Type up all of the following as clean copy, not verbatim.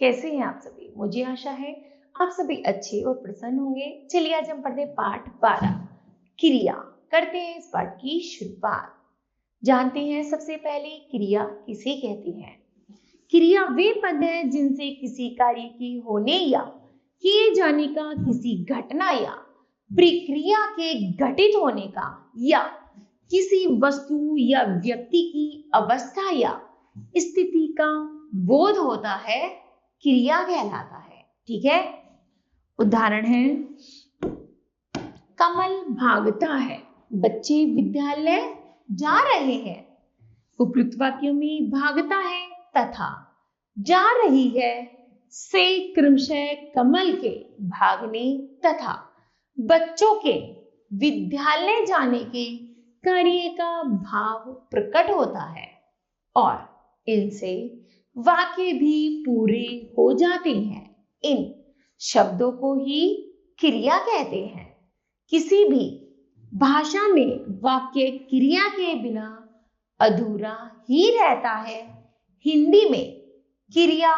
कैसे हैं आप सभी? मुझे आशा है आप सभी अच्छे और प्रसन्न होंगे। चलिए आज हम पढ़ते हैं पाठ 12 क्रिया। करते हैं इस पाठ की शुरुआत। जानते हैं सबसे पहले क्रिया किसे कहते हैं। क्रिया वे पद हैं जिनसे किसी कार्य के होने या किए जाने का, किसी घटना या प्रक्रिया के घटित होने का या किसी वस्तु या व्यक्ति की अवस्था या स्थिति का बोध होता है, क्रिया कहलाता है। ठीक है, उदाहरण है कमल भागता है, बच्चे विद्यालय जा रहे हैं। उपयुक्त वाक्यों में भागता है तथा जा रही है से क्रमशः कमल के भागने तथा बच्चों के विद्यालय जाने के कार्य का भाव प्रकट होता है और इनसे वाक्य भी पूरे हो जाते हैं। इन शब्दों को ही क्रिया कहते हैं। किसी भी भाषा में वाक्य क्रिया के बिना अधूरा ही रहता है। हिंदी में क्रिया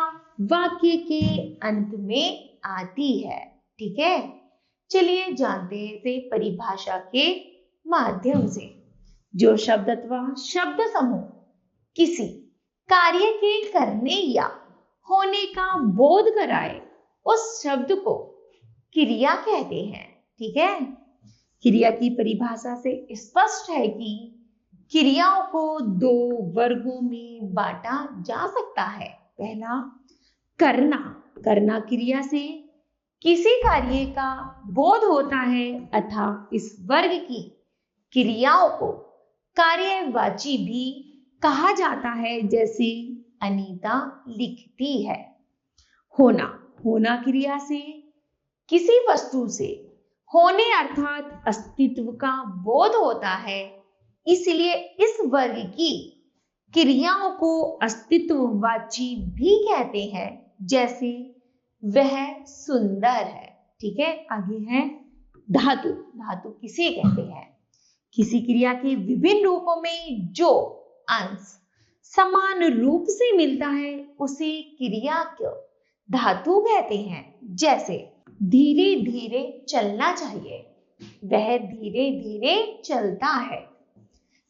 वाक्य के अंत में आती है। ठीक है, चलिए जानते हैं परिभाषा के माध्यम से। जो शब्द अथवा शब्द समूह किसी कार्य के करने या होने का बोध कराए, उस शब्द को क्रिया कहते हैं। ठीक है, क्रिया की परिभाषा से स्पष्ट है कि क्रियाओं को दो वर्गों में बांटा जा सकता है। पहला, करना। करना क्रिया से किसी कार्य का बोध होता है अतः इस वर्ग की क्रियाओं को कार्यवाची भी कहा जाता है, जैसे अनीता लिखती है। होना। होना क्रिया से किसी वस्तु से होने अर्थात अस्तित्व का बोध होता है, इसलिए इस वर्ग की क्रियाओं को अस्तित्ववाची भी कहते हैं, जैसे वह सुंदर है। ठीक है, आगे है धातु। धातु किसे कहते हैं? किसी क्रिया के विभिन्न रूपों में जो अंश समान रूप से मिलता है उसे क्रिया को धातु कहते हैं। जैसे धीरे धीरे चलना चाहिए, वह धीरे धीरे चलता है।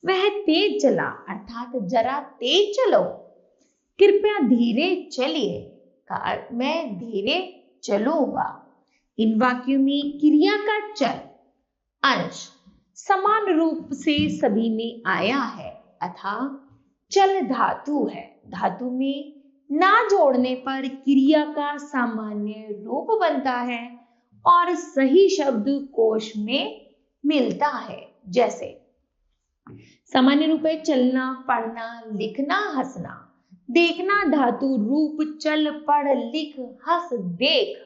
वह तेज चला अर्थात जरा तेज चलो। कृपया धीरे चलिए का अर्थ मैं धीरे चलूंगा। इन वाक्यों में क्रिया का चल अंश समान रूप से सभी में आया है अतः चल धातु है। धातु में ना जोड़ने पर क्रिया का सामान्य रूप बनता है और सही शब्द कोश में मिलता है। जैसे सामान्य रूप है चलना, पढ़ना, लिखना, हंसना। देखना धातु रूप चल, पढ़, लिख, हंस, देख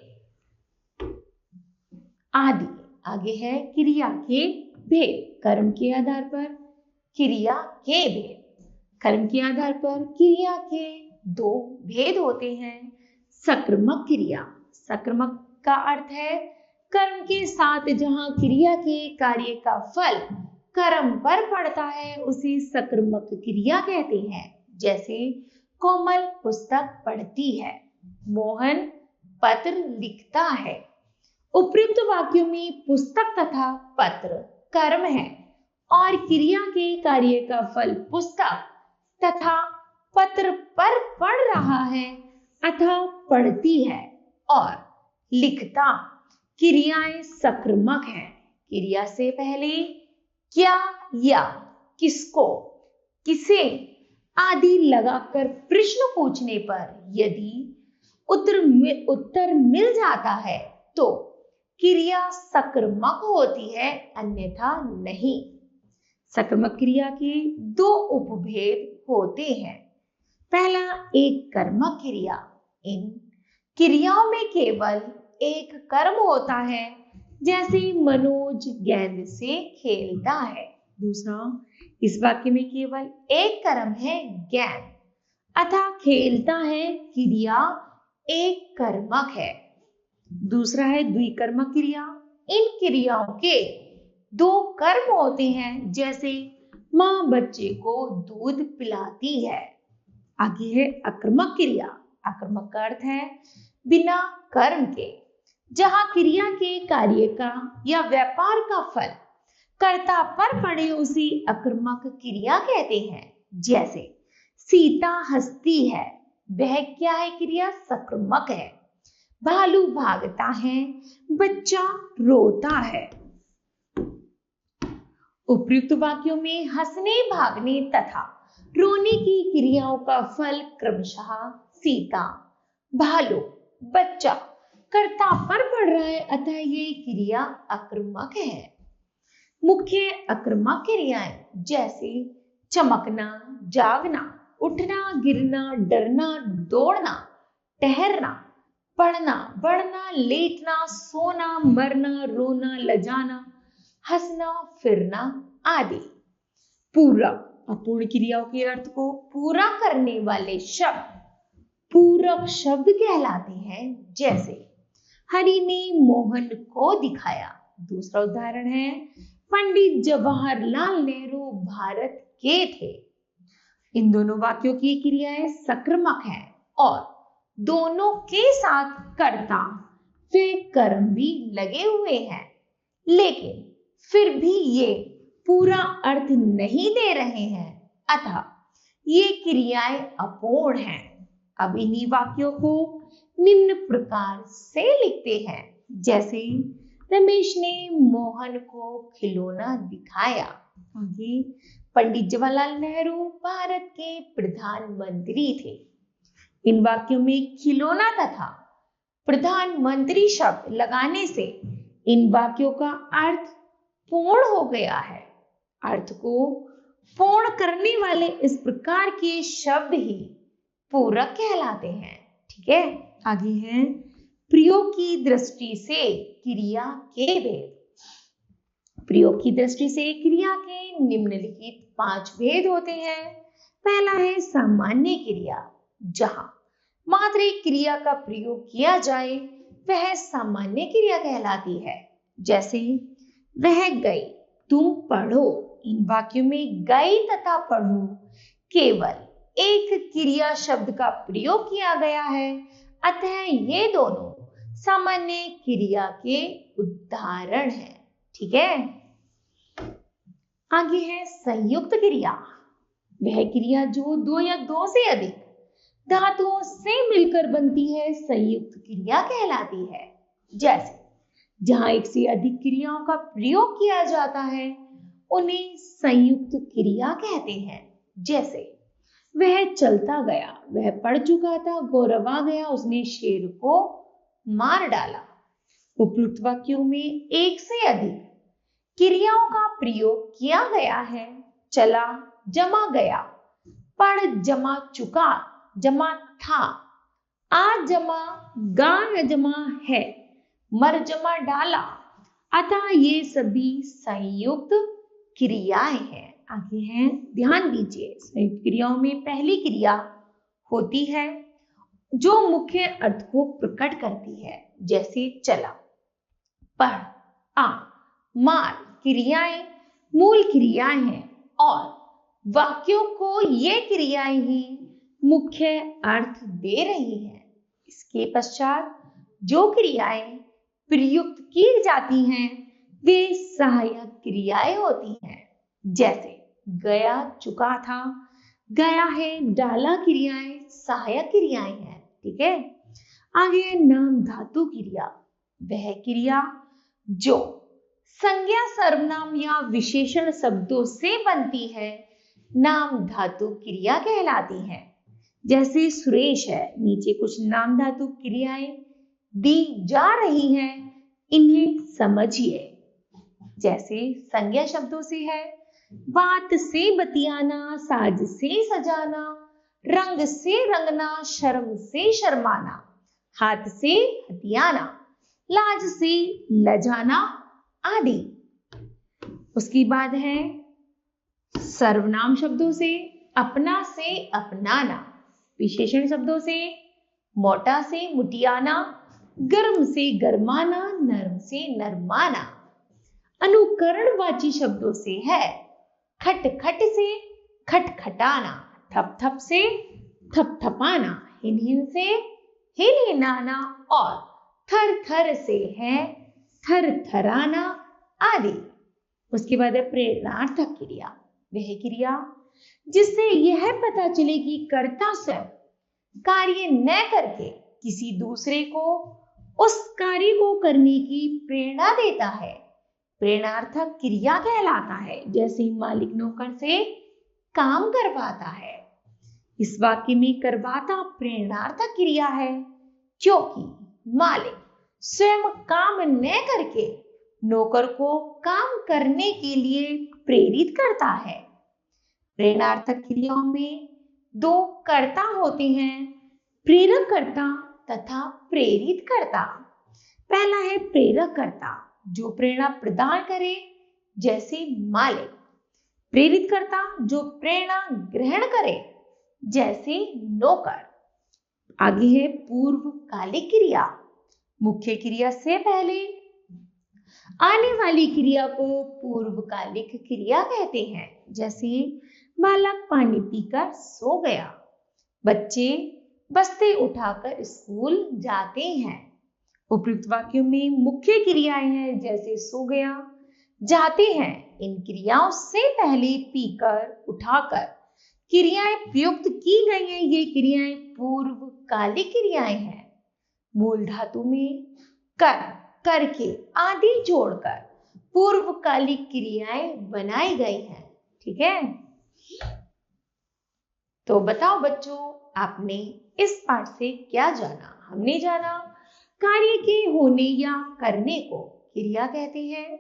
आदि। आगे है क्रिया के भेद। कर्म के आधार पर क्रिया के भेद। कर्म के आधार पर क्रिया के दो भेद होते हैं। सक्रिमक क्रिया। सक्रिमक का अर्थ है कर्म के साथ जहां क्रिया के कार्य का फल कर्म पर पड़ता है उसे सक्रिमक क्रिया कहते हैं। जैसे कोमल पुस्तक पढ़ती है, मोहन पत्र लिखता है। उपयुक्त वाक्यों में पुस्तक तथा पत्र कर्म है और क्रिया के कार्य का फल पुस्तक तथा पत्र पर पड़ रहा है अथवा पढ़ती है और लिखता क्रियाएं सक्रिमक है। क्रिया से पहले क्या या किसको, किसे आदि लगाकर प्रश्न पूछने पर यदि उत्तर मिल जाता है तो क्रिया सक्रिमक होती है, अन्यथा नहीं। सक्रिमक क्रिया के दो उपभेद होते हैं। पहला, एक कर्मक क्रिया। इन क्रियाओं में केवल एक कर्म होता है, जैसे मनोज गेंद से खेलता है। दूसरा, इस वाक्य में केवल एक कर्म है गेंद अतः खेलता है, क्रिया एक कर्मक है। दूसरा है द्विकर्मक क्रिया। इन क्रियाओं के दो कर्म होते हैं, जैसे मां बच्चे को दूध पिलाती है। आगे है अकर्मक क्रिया। आक्रमक का अर्थ है बिना कर्म के। जहां क्रिया के कार्य का या व्यापार का फल कर्ता पर पड़े उसे आक्रमक क्रिया कहते हैं। जैसे सीता हंसती है, वह क्या है क्रिया? सक्रमक है। भालू भागता है, बच्चा रोता है। उपयुक्त वाक्यों में हंसने, भागने तथा रोने की क्रियाओं का फल क्रमशः सीता, भालू, बच्चा कर्ता पर पड़ रहा है, अतः ये क्रिया आक्रमक है। मुख्य आक्रमक क्रियाएं जैसे चमकना, जागना, उठना, गिरना, डरना, दौड़ना, ठहरना, पढ़ना, बढ़ना, लेटना, सोना, मरना, रोना, लजाना, हंसना, फिरना आदि। पूरक अपूर्ण क्रियाओं के अर्थ को पूरा करने वाले शब्द पूरक शब्द कहलाते हैं। जैसे हरि ने मोहन को दिखाया। दूसरा उदाहरण है पंडित जवाहरलाल नेहरू भारत के थे। इन दोनों वाक्यों की क्रियाएं सक्रमक है और दोनों के साथ कर्ता वे कर्म भी लगे हुए हैं, लेकिन फिर भी ये पूरा अर्थ नहीं दे रहे हैं, अतः ये क्रियाएं अपूर्ण हैं। अब इन्हीं वाक्यों को निम्न प्रकार से लिखते हैं। जैसे रमेश ने मोहन को खिलौना दिखाया। आगे पंडित जवाहरलाल नेहरू भारत के प्रधानमंत्री थे। इन वाक्यों में खिलौना तथा प्रधानमंत्री शब्द लगाने से इन वाक्यों का अर्थ पूर्ण हो गया है। अर्थ को पूर्ण करने वाले इस प्रकार के शब्द ही पूरक कहलाते हैं। ठीक है, आगे है प्रयोग की दृष्टि से क्रिया के भेद। प्रयोग की दृष्टि से क्रिया के निम्नलिखित 5 भेद होते हैं। पहला है सामान्य क्रिया, जहां मात्र एक क्रिया का प्रयोग किया जाए वह सामान्य क्रिया कहलाती है। जैसे वह गई, तुम पढ़ो। इन वाक्यों में गई तथा पढ़ो केवल एक क्रिया शब्द का प्रयोग किया गया है, अतः ये दोनों सामान्य क्रिया के उदाहरण हैं। ठीक है, आगे है संयुक्त क्रिया। वह क्रिया जो 2 या 2 से अधिक धातुओं से मिलकर बनती है संयुक्त क्रिया कहलाती है। जैसे जहां एक से अधिक क्रियाओं का प्रयोग किया जाता है उन्हें संयुक्त क्रिया कहते हैं। जैसे वह चलता गया, वह पढ़ चुका था, गौरव आ गया, उसने शेर को मार डाला। उपयुक्त वाक्यों में एक से अधिक क्रियाओं का प्रयोग किया गया है। चला जमा गया, पढ़ जमा चुका, जमा था, आ जमा गा जमा है, मर जमा डाला, अतः ये सभी संयुक्त क्रियाएं हैं। आगे हैं, ध्यान दीजिए संयुक्त क्रियाओं में पहली क्रिया होती है जो मुख्य अर्थ को प्रकट करती है। जैसे चला, पढ़, आ, मार क्रियाएं मूल क्रियाएं हैं और वाक्यों को ये क्रियाएं ही मुख्य अर्थ दे रही हैं। इसके पश्चात जो क्रियाएं प्रयुक्त की जाती हैं वे सहायक क्रियाएं होती हैं। जैसे गया चुका था, गया है, डाला क्रियाएं सहायक क्रियाएं हैं। ठीक है, आगे नाम धातु क्रिया। वह क्रिया जो संज्ञा, सर्वनाम या विशेषण शब्दों से बनती है नाम धातु क्रिया कहलाती है। जैसे सुरेश है, नीचे कुछ नाम धातु क्रियाएं दी जा रही हैं, इन्हें समझिए। जैसे संज्ञा शब्दों से है बात से बतियाना, साज से सजाना, रंग से रंगना, शर्म से शर्माना, हाथ से हथियाना, लाज से लजाना आदि। उसके बाद है सर्वनाम शब्दों से अपना से अपनाना, विशेषण शब्दों से मोटा से मुटियाना, गर्म से गरमाना, नर्म से नरमाना। अनुकरणवाची शब्दों से है खट खट से खटखटाना, थप थप से थपथपाना, हिन हिन से हिल हिलाना और थर थर से है थर थराना आदि। उसके बाद है प्रेरणार्थक क्रिया। वह क्रिया जिससे यह पता चले कि कर्ता स्वयं कार्य न करके किसी दूसरे को उस कार्य को करने की प्रेरणा देता है, प्रेरणार्थक क्रिया कहलाता है। जैसे मालिक नौकर से काम करवाता है। इस वाक्य में करवाता प्रेरणार्थक क्रिया है, क्योंकि मालिक स्वयं काम न करके नौकर को काम करने के लिए प्रेरित करता है। प्रेरणार्थक क्रियाओं में दो कर्ता होते हैं, प्रेरक कर्ता तथा प्रेरित कर्ता। पहला है प्रेरक कर्ता, जो प्रेरणा प्रदान करे, जैसे मालिक। प्रेरित कर्ता, जो प्रेरणा ग्रहण करे, जैसे नौकर। आगे है पूर्वकालिक क्रिया। मुख्य क्रिया से पहले आने वाली क्रिया को पूर्वकालिक क्रिया कहते हैं। जैसे बालक पानी पीकर सो गया, बच्चे बस्ते उठाकर स्कूल जाते हैं। उपयुक्त वाक्यों में मुख्य क्रियाएं हैं, जैसे सो गया, जाते हैं। इन क्रियाओं से पहले पीकर, उठाकर क्रियाएं प्रयुक्त की गई हैं। ये क्रियाएं पूर्वकालिक क्रियाएं हैं। मूल धातु में कर, करके आदि जोड़कर पूर्वकालिक क्रियाएं बनाई गई हैं। ठीक है, तो बताओ बच्चों, आपने इस पाठ से क्या जाना? हमने जाना कार्य के होने या करने को क्रिया कहते हैं।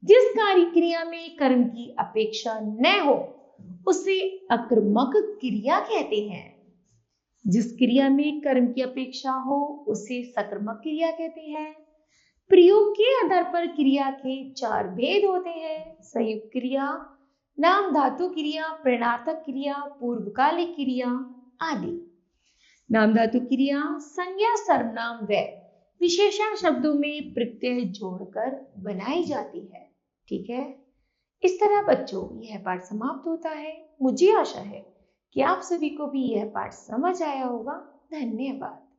जिस कार्य क्रिया में कर्म की अपेक्षा न हो उसे अकर्मक क्रिया कहते हैं। जिस क्रिया में कर्म की अपेक्षा हो उसे सकर्मक क्रिया कहते हैं। प्रयोग के आधार पर क्रिया के चार भेद होते हैं: संयुक्त क्रिया, नाम धातु क्रिया, प्रेरणार्थक क्रिया, पूर्वकालिक क्रिया आदि। नाम धातु क्रिया संज्ञा, सर्वनाम व विशेषण शब्दों में प्रत्यय जोड़कर बनाई जाती है। ठीक है, इस तरह बच्चों यह पाठ समाप्त होता है। मुझे आशा है कि आप सभी को भी यह पाठ समझ आया होगा। धन्यवाद।